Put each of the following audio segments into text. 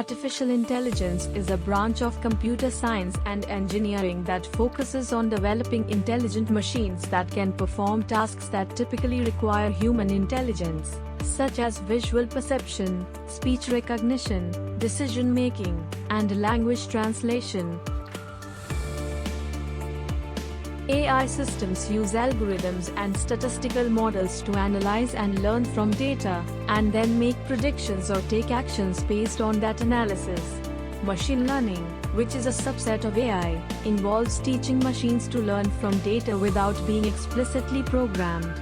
Artificial intelligence is a branch of computer science and engineering that focuses on developing intelligent machines that can perform tasks that typically require human intelligence, such as visual perception, speech recognition, decision-making, and language translation. AI systems use algorithms and statistical models to analyze and learn from data, and then make predictions or take actions based on that analysis. Machine learning, which is a subset of AI, involves teaching machines to learn from data without being explicitly programmed.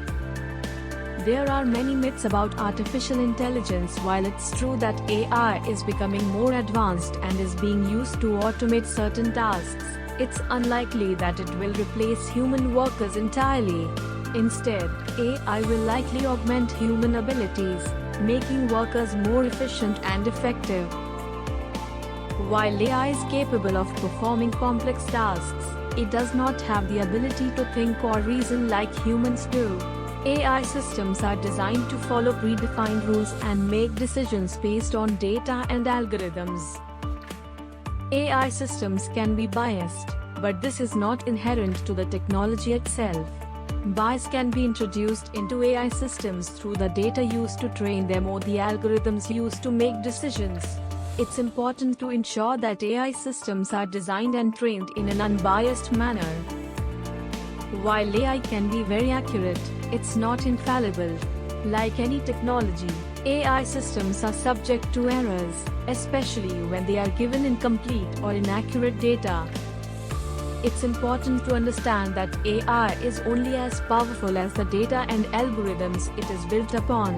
There are many myths about artificial intelligence. While it's true that AI is becoming more advanced and is being used to automate certain tasks, it's unlikely that it will replace human workers entirely. Instead, AI will likely augment human abilities, making workers more efficient and effective. While AI is capable of performing complex tasks, it does not have the ability to think or reason like humans do. AI systems are designed to follow predefined rules and make decisions based on data and algorithms. AI systems can be biased, but this is not inherent to the technology itself. Bias can be introduced into AI systems through the data used to train them or the algorithms used to make decisions. It's important to ensure that AI systems are designed and trained in an unbiased manner. While AI can be very accurate, it's not infallible. Like any technology, AI systems are subject to errors, especially when they are given incomplete or inaccurate data. It's important to understand that AI is only as powerful as the data and algorithms it is built upon.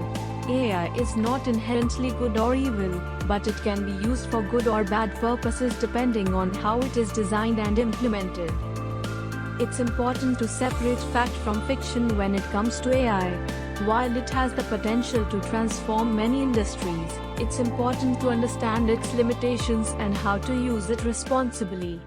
AI is not inherently good or evil, but it can be used for good or bad purposes depending on how it is designed and implemented. It's important to separate fact from fiction when it comes to AI. While it has the potential to transform many industries, it's important to understand its limitations and how to use it responsibly.